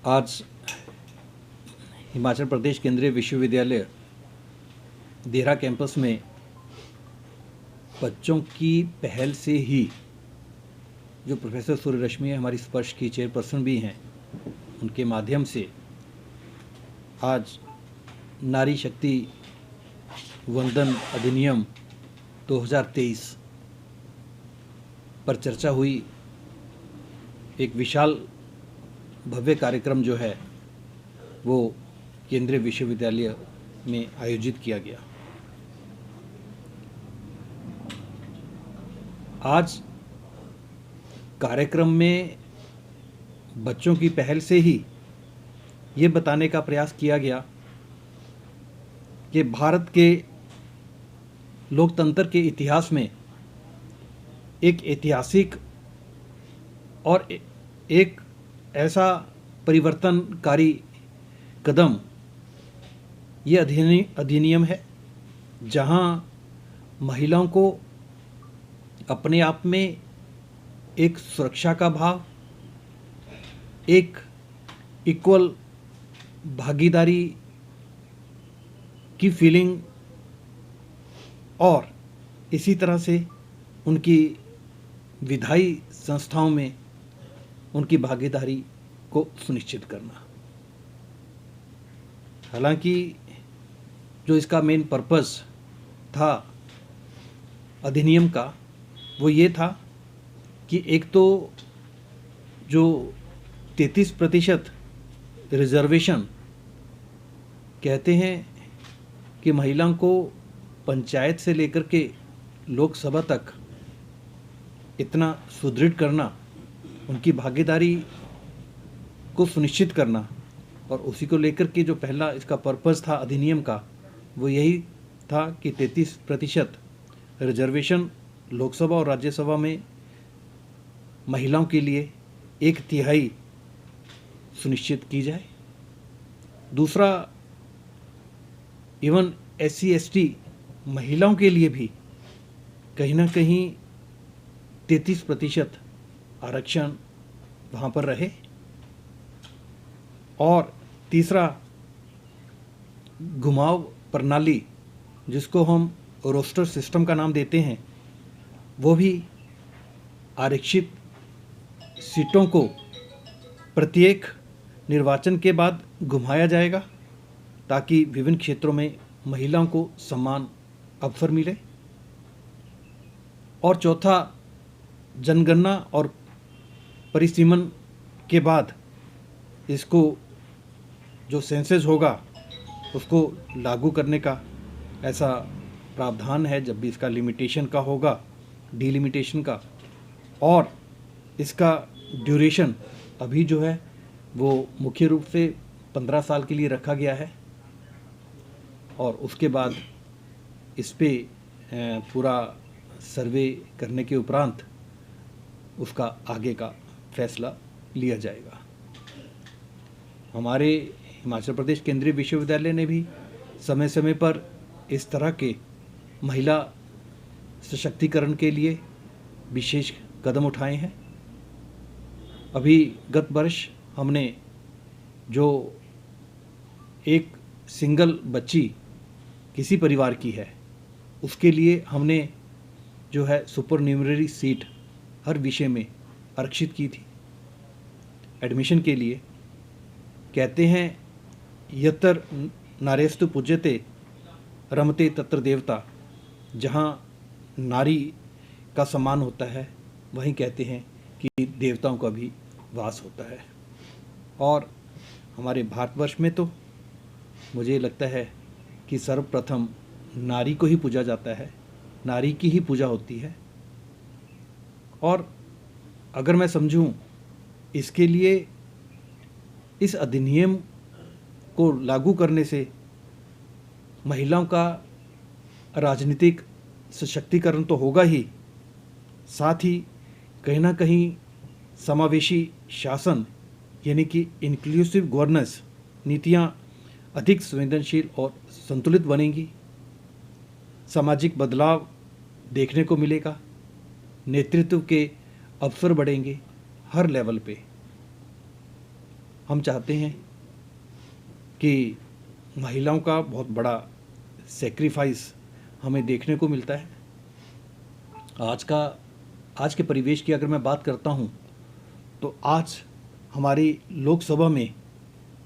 आज हिमाचल प्रदेश केंद्रीय विश्वविद्यालय देहरा कैंपस में बच्चों की पहल से ही जो प्रोफेसर सूर्यरश्मि हमारी स्पर्श की चेयरपर्सन भी हैं, उनके माध्यम से आज नारी शक्ति वंदन अधिनियम 2023 पर चर्चा हुई। एक विशाल भव्य कार्यक्रम जो है वो केंद्रीय विश्वविद्यालय में आयोजित किया गया। आज कार्यक्रम में बच्चों की पहल से ही ये बताने का प्रयास किया गया कि भारत के लोकतंत्र के इतिहास में एक ऐतिहासिक और एक ऐसा परिवर्तनकारी कदम ये अधिनियम है, जहां महिलाओं को अपने आप में एक सुरक्षा का भाव, एक इक्वल भागीदारी की फीलिंग और इसी तरह से उनकी विधायी संस्थाओं में उनकी भागीदारी को सुनिश्चित करना। हालांकि जो इसका मेन पर्पस था अधिनियम का वो ये था कि एक तो जो 33% रिजर्वेशन कहते हैं कि महिलाओं को पंचायत से लेकर के लोकसभा तक इतना सुदृढ़ करना, उनकी भागीदारी को सुनिश्चित करना, और उसी को लेकर के जो पहला इसका पर्पस था अधिनियम का वो यही था कि 33% रिजर्वेशन लोकसभा और राज्यसभा में महिलाओं के लिए 1/3 सुनिश्चित की जाए। दूसरा, इवन SC/ST महिलाओं के लिए भी कहीं ना कहीं 33% आरक्षण वहाँ पर रहे। और तीसरा, घुमाव प्रणाली जिसको हम रोस्टर सिस्टम का नाम देते हैं, वो भी आरक्षित सीटों को प्रत्येक निर्वाचन के बाद घुमाया जाएगा ताकि विभिन्न क्षेत्रों में महिलाओं को समान अवसर मिले। और चौथा, जनगणना और परिसीमन के बाद इसको जो सेंसस होगा उसको लागू करने का ऐसा प्रावधान है, जब भी इसका लिमिटेशन का होगा, डिलिमिटेशन का। और इसका ड्यूरेशन अभी जो है वो मुख्य रूप से 15 साल के लिए रखा गया है, और उसके बाद इस पे पूरा सर्वे करने के उपरांत उसका आगे का फैसला लिया जाएगा। हमारे हिमाचल प्रदेश केंद्रीय विश्वविद्यालय ने भी समय समय पर इस तरह के महिला सशक्तिकरण के लिए विशेष कदम उठाए हैं। अभी गत वर्ष हमने जो एक सिंगल बच्ची किसी परिवार की है उसके लिए हमने जो है सुपर न्यूमररी सीट हर विषय में आरक्षित की थी एडमिशन के लिए। कहते हैं यत्र नारेस्तु पूज्यते रमते तत्र देवता, जहाँ नारी का सम्मान होता है वहीं कहते हैं कि देवताओं का भी वास होता है। और हमारे भारतवर्ष में तो मुझे लगता है कि सर्वप्रथम नारी को ही पूजा जाता है, नारी की ही पूजा होती है। और अगर मैं समझूं, इसके लिए इस अधिनियम को लागू करने से महिलाओं का राजनीतिक सशक्तिकरण तो होगा ही, साथ ही कहीं ना कहीं समावेशी शासन यानी कि इंक्लूसिव गवर्नेंस नीतियाँ अधिक संवेदनशील और संतुलित बनेंगी। सामाजिक बदलाव देखने को मिलेगा, नेतृत्व के अवसर बढ़ेंगे हर लेवल पे। हम चाहते हैं कि महिलाओं का बहुत बड़ा सेक्रीफाइस हमें देखने को मिलता है। आज के परिवेश की अगर मैं बात करता हूँ तो आज हमारी लोकसभा में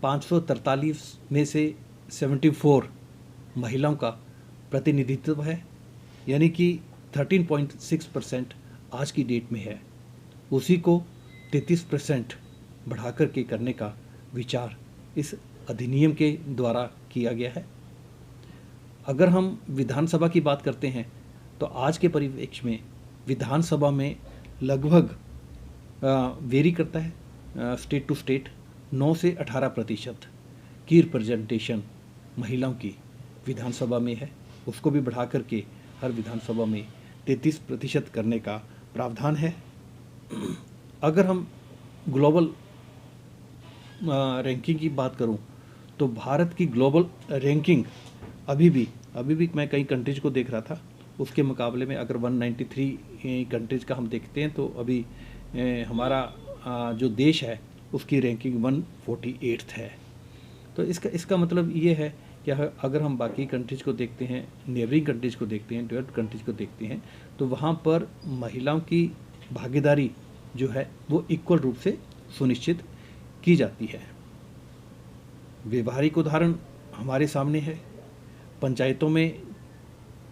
543 में से 74 महिलाओं का प्रतिनिधित्व है, यानी कि 13.6% आज की डेट में है। उसी को 33% बढ़ा कर के करने का विचार इस अधिनियम के द्वारा किया गया है। अगर हम विधानसभा की बात करते हैं तो आज के परिवेश में विधानसभा में लगभग वेरी करता है स्टेट टू स्टेट 9 से 18% की रिप्रेजेंटेशन महिलाओं की विधानसभा में है। उसको भी बढ़ा करके हर विधानसभा में 33% करने का प्रावधान है। अगर हम ग्लोबल रैंकिंग की बात करूं तो भारत की ग्लोबल रैंकिंग अभी भी मैं कई कंट्रीज को देख रहा था, उसके मुकाबले में अगर 193 कंट्रीज का हम देखते हैं तो अभी हमारा जो देश है उसकी रैंकिंग 148 है। तो इसका मतलब ये है कि अगर हम बाकी कंट्रीज को देखते हैं, नेबरिंग कंट्रीज को देखते हैं, डेवलप्ड कंट्रीज को देखते हैं, तो वहाँ पर महिलाओं की भागीदारी जो है वो इक्वल रूप से सुनिश्चित की जाती है। व्यवहारिक उदाहरण हमारे सामने है। पंचायतों में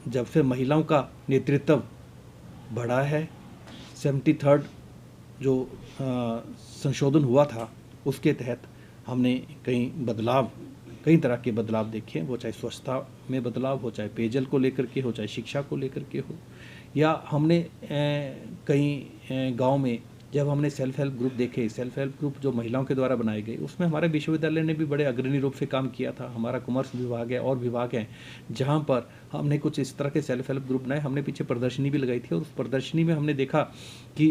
जब से महिलाओं का नेतृत्व बढ़ा है, 73rd जो संशोधन हुआ था उसके तहत हमने कई तरह के बदलाव देखे हैं। वो चाहे स्वच्छता में बदलाव हो, चाहे पेयजल को लेकर के हो, चाहे शिक्षा को लेकर के हो, या हमने कई गांव में जब हमने सेल्फ हेल्प ग्रुप देखे, सेल्फ हेल्प ग्रुप जो महिलाओं के द्वारा बनाए गए, उसमें हमारे विश्वविद्यालय ने भी बड़े अग्रणी रूप से काम किया था। हमारा कॉमर्स विभाग है और विभाग हैं जहाँ पर हमने कुछ इस तरह के सेल्फ हेल्प ग्रुप बनाए। हमने पीछे प्रदर्शनी भी लगाई थी और उस प्रदर्शनी में हमने देखा कि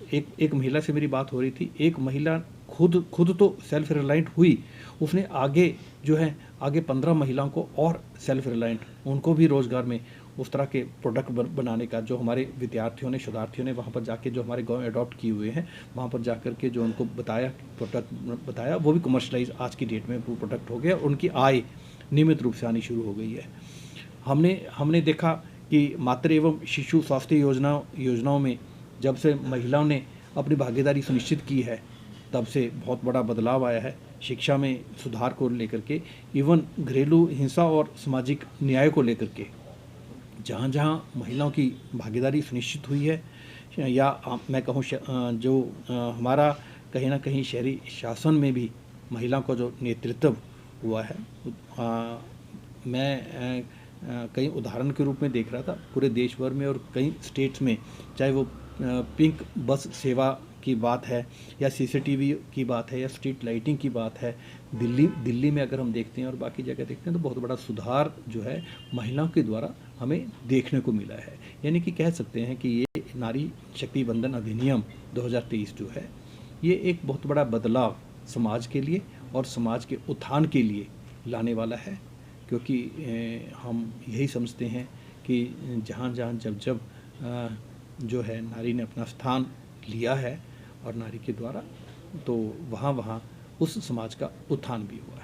एक महिला से मेरी बात हो रही थी। एक महिला खुद तो सेल्फ रिलायंट हुई, उसने आगे 15 महिलाओं को और सेल्फ रिलायंट, उनको भी रोज़गार में उस तरह के प्रोडक्ट बनाने का, जो हमारे विद्यार्थियों ने, शोधार्थियों ने वहाँ पर जाके जो हमारे गांव अडॉप्ट किए हुए हैं, वहाँ पर जा कर के जो उनको प्रोडक्ट बताया, वो भी कमर्शलाइज आज की डेट में वो प्रोडक्ट हो गया। उनकी आय नियमित रूप से आनी शुरू हो गई है। हमने देखा कि मातृ एवं शिशु स्वास्थ्य योजनाओं में जब से महिलाओं ने अपनी भागीदारी सुनिश्चित की है, तब से बहुत बड़ा बदलाव आया है। शिक्षा में सुधार को लेकर के, इवन घरेलू हिंसा और सामाजिक न्याय को लेकर के जहाँ जहाँ महिलाओं की भागीदारी सुनिश्चित हुई है, या मैं कहूँ जो हमारा कहीं ना कहीं शहरी शासन में भी महिलाओं का जो नेतृत्व हुआ है, मैं कई उदाहरण के रूप में देख रहा था पूरे देश भर में और कई स्टेट्स में, चाहे वो पिंक बस सेवा की बात है, या सीसीटीवी की बात है, या स्ट्रीट लाइटिंग की बात है। दिल्ली में अगर हम देखते हैं और बाकी जगह देखते हैं तो बहुत बड़ा सुधार जो है महिलाओं के द्वारा हमें देखने को मिला है। यानी कि कह सकते हैं कि ये नारी शक्ति वंदन अधिनियम 2023 जो है, ये एक बहुत बड़ा बदलाव समाज के लिए और समाज के उत्थान के लिए लाने वाला है। क्योंकि हम यही समझते हैं कि जहाँ जब जो है नारी ने अपना स्थान लिया है और नारी के द्वारा, तो वहाँ उस समाज का उत्थान भी हुआ है।